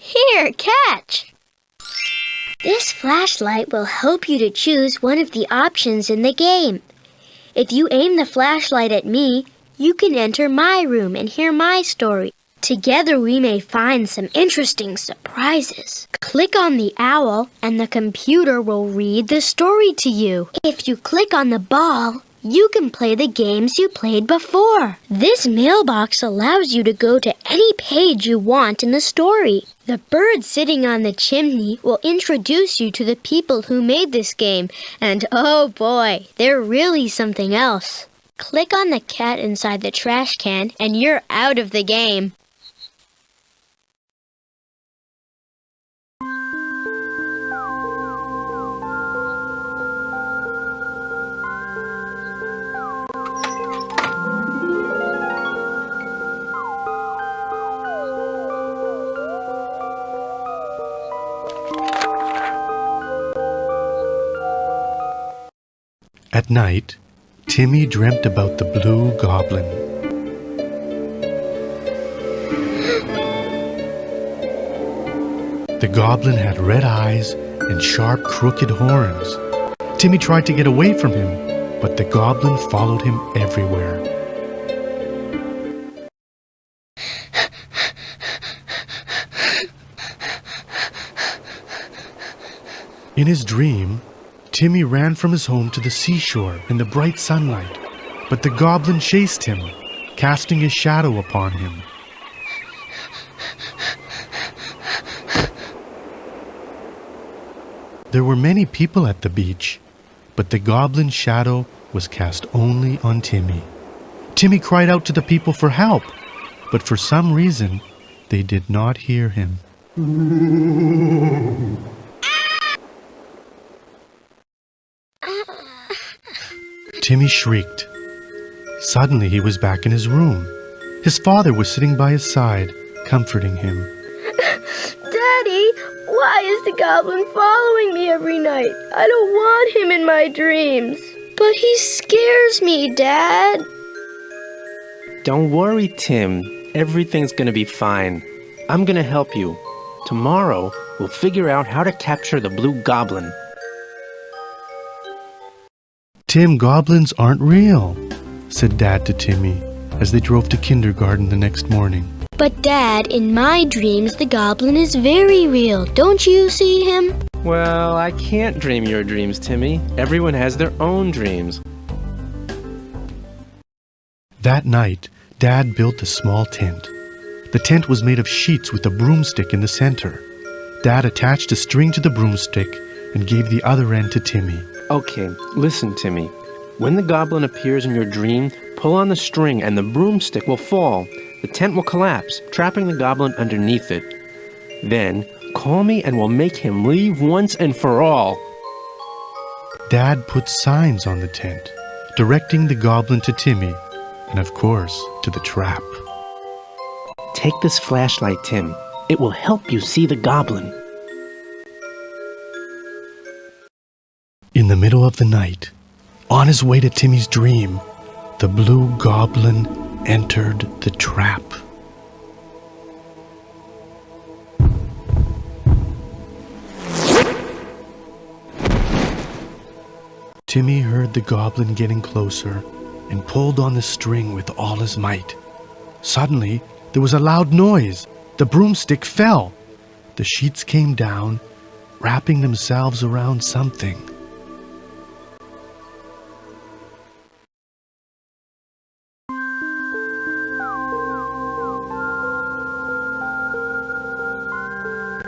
Here, catch! This flashlight will help you to choose one of the options in the game. If you aim the flashlight at me, you can enter my room and hear my story. Together we may find some interesting surprises. Click on the owl and the computer will read the story to you. If you click on the ball, you can play the games you played before. This mailbox allows you to go to any page you want in the story. The bird sitting on the chimney will introduce you to the people who made this game. And oh boy, they're really something else. Click on the cat inside the trash can and you're out of the game. At night, Timmy dreamt about the blue goblin. The goblin had red eyes and sharp, crooked horns. Timmy tried to get away from him, but the goblin followed him everywhere. In his dream, Timmy ran from his home to the seashore in the bright sunlight, but the goblin chased him, casting his shadow upon him. There were many people at the beach, but the goblin's shadow was cast only on Timmy. Timmy cried out to the people for help, but for some reason, they did not hear him. Timmy shrieked. Suddenly he was back in his room. His father was sitting by his side, comforting him. Daddy, why is the goblin following me every night? I don't want him in my dreams. But he scares me, Dad. Don't worry, Tim. Everything's gonna be fine. I'm gonna help you. Tomorrow, we'll figure out how to capture the blue goblin. Tim, goblins aren't real, said Dad to Timmy as they drove to kindergarten the next morning. But Dad, in my dreams, the goblin is very real. Don't you see him? Well, I can't dream your dreams, Timmy. Everyone has their own dreams. That night, Dad built a small tent. The tent was made of sheets with a broomstick in the center. Dad attached a string to the broomstick and gave the other end to Timmy. Okay, listen, Timmy. When the goblin appears in your dream, pull on the string and the broomstick will fall. The tent will collapse, trapping the goblin underneath it. Then, call me and we'll make him leave once and for all. Dad put signs on the tent, directing the goblin to Timmy, and of course, to the trap. Take this flashlight, Tim. It will help you see the goblin. In the middle of the night, on his way to Timmy's dream, the blue goblin entered the trap. Timmy heard the goblin getting closer and pulled on the string with all his might. Suddenly, there was a loud noise. The broomstick fell. The sheets came down, wrapping themselves around something.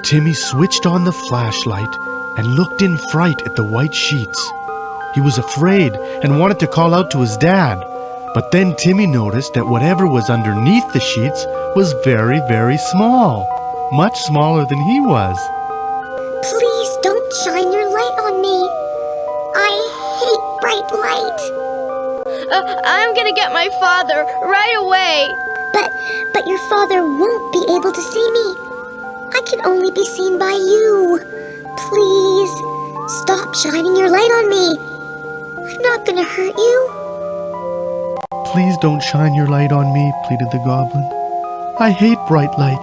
Timmy switched on the flashlight and looked in fright at the white sheets. He was afraid and wanted to call out to his dad, but then Timmy noticed that whatever was underneath the sheets was very, very small, much smaller than he was. Please don't shine your light on me. I hate bright light. I'm gonna get my father right away. But your father won't be able to see me. I can only be seen by you. Please, stop shining your light on me. I'm not gonna hurt you. Please don't shine your light on me, pleaded the goblin. I hate bright light.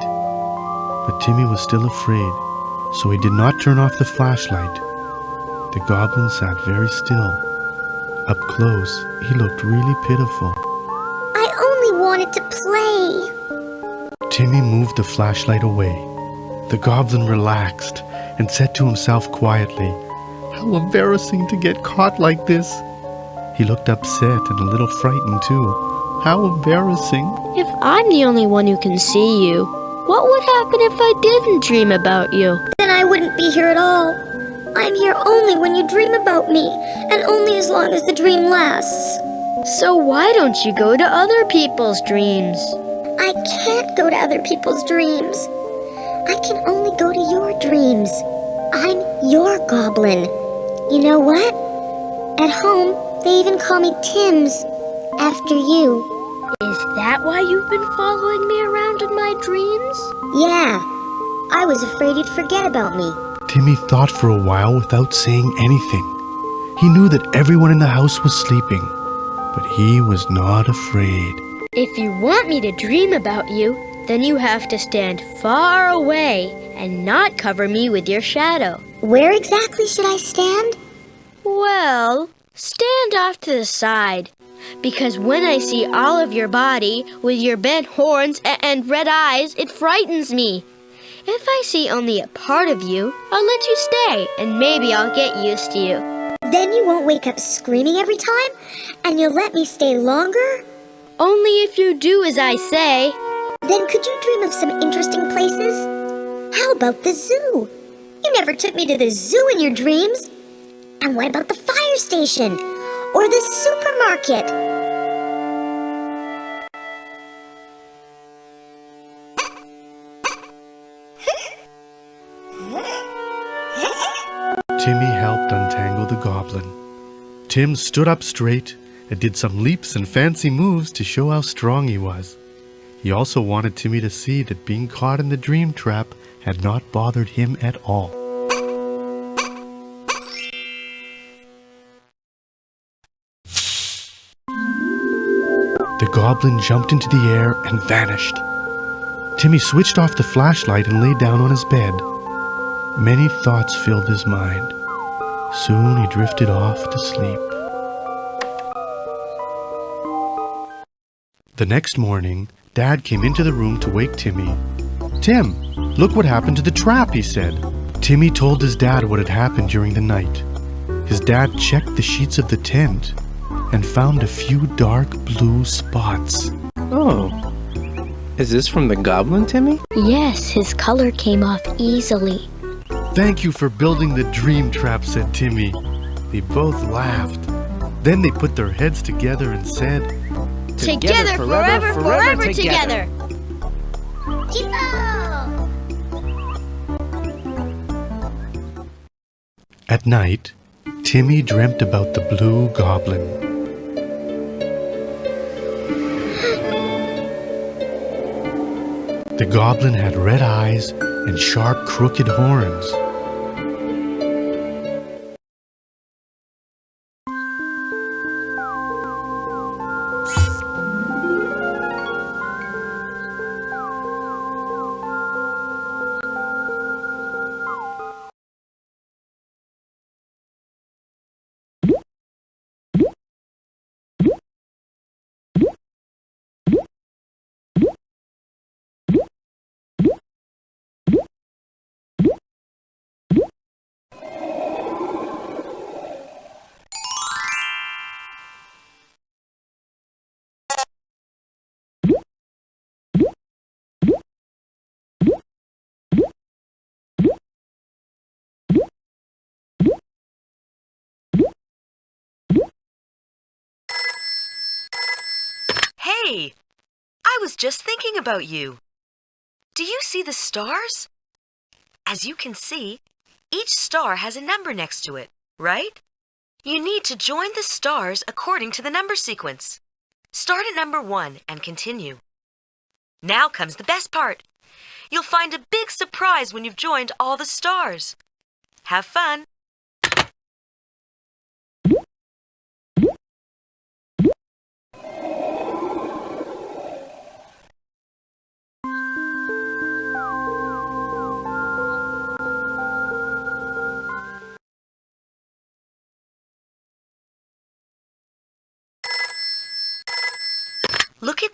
But Timmy was still afraid, so he did not turn off the flashlight. The goblin sat very still. Up close, he looked really pitiful. I only wanted to play. Timmy moved the flashlight away. The goblin relaxed and said to himself quietly, "How embarrassing to get caught like this." He looked upset and a little frightened too. How embarrassing. If I'm the only one who can see you, what would happen if I didn't dream about you? Then I wouldn't be here at all. I'm here only when you dream about me, and only as long as the dream lasts. So why don't you go to other people's dreams? I can't go to other people's dreams. I can only go to your dreams. I'm your goblin. You know what? At home, they even call me Tim's, after you. Is that why you've been following me around in my dreams? Yeah, I was afraid you'd forget about me. Timmy thought for a while without saying anything. He knew that everyone in the house was sleeping, but he was not afraid. If you want me to dream about you, then you have to stand far away and not cover me with your shadow. Where exactly should I stand? Well, stand off to the side. Because when I see all of your body with your bent horns and red eyes, it frightens me. If I see only a part of you, I'll let you stay, and maybe I'll get used to you. Then you won't wake up screaming every time, and you'll let me stay longer? Only if you do as I say. Then could you dream of some interesting places? How about the zoo? You never took me to the zoo in your dreams. And what about the fire station? Or the supermarket? Timmy helped untangle the goblin. Tim stood up straight and did some leaps and fancy moves to show how strong he was. He also wanted Timmy to see that being caught in the dream trap had not bothered him at all. The goblin jumped into the air and vanished. Timmy switched off the flashlight and lay down on his bed. Many thoughts filled his mind. Soon he drifted off to sleep. The next morning, Dad came into the room to wake Timmy. "Tim, look what happened to the trap," he said. Timmy told his dad what had happened during the night. His dad checked the sheets of the tent and found a few dark blue spots. Oh. Is this from the goblin, Timmy? Yes, his color came off easily. "Thank you for building the dream trap," said Timmy. They both laughed. Then they put their heads together and said, Together, forever together. At night, Timmy dreamt about the blue goblin. The goblin had red eyes and sharp, crooked horns. Hey, I was just thinking about you. Do you see the stars? As you can see, each star has a number next to it, right? You need to join the stars according to the number sequence. Start at number 1 and continue. Now comes the best part. You'll find a big surprise when you've joined all the stars. Have fun!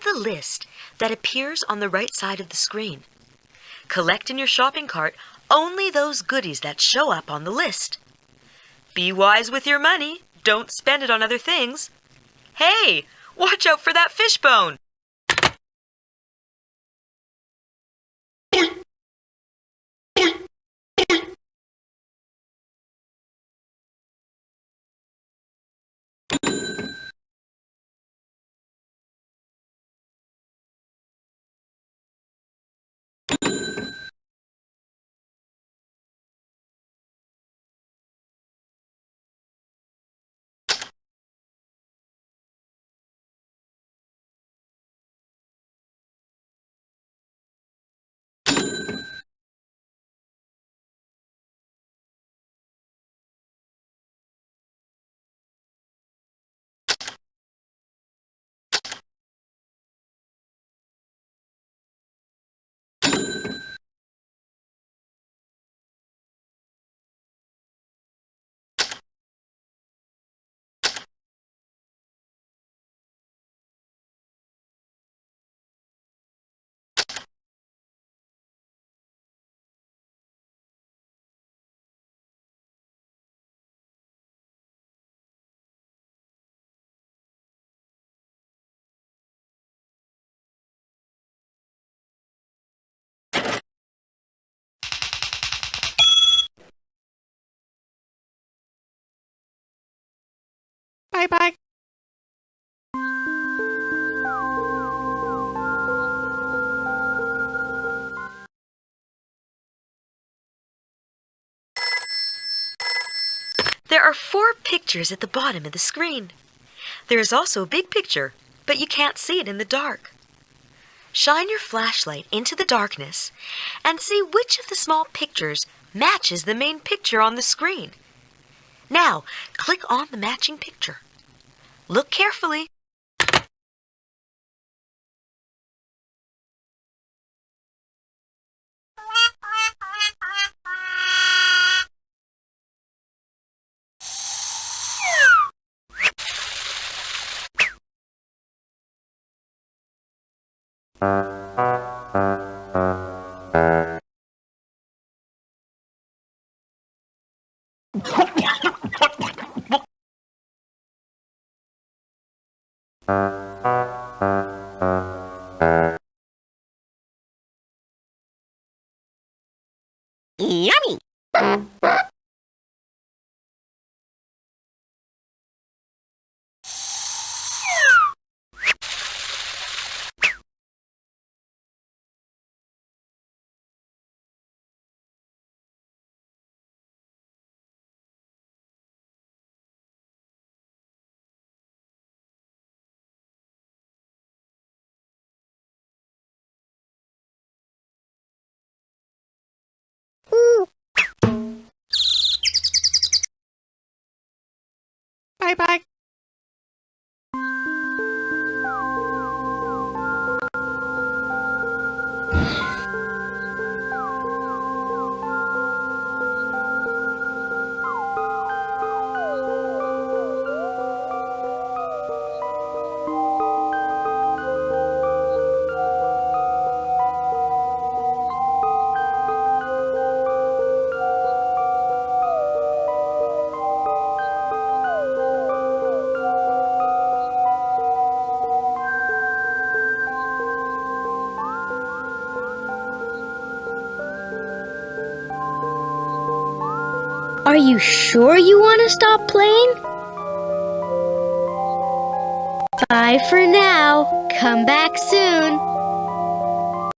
at the list that appears on the right side of the screen. Collect in your shopping cart only those goodies that show up on the list. Be wise with your money. Don't spend it on other things. Hey, watch out for that fishbone! Bye-bye. There are 4 pictures at the bottom of the screen. There is also a big picture, but you can't see it in the dark. Shine your flashlight into the darkness and see which of the small pictures matches the main picture on the screen. Now, click on the matching picture. Look carefully. Yummy! Bye-bye. Are you sure you want to stop playing? Bye for now. Come back soon.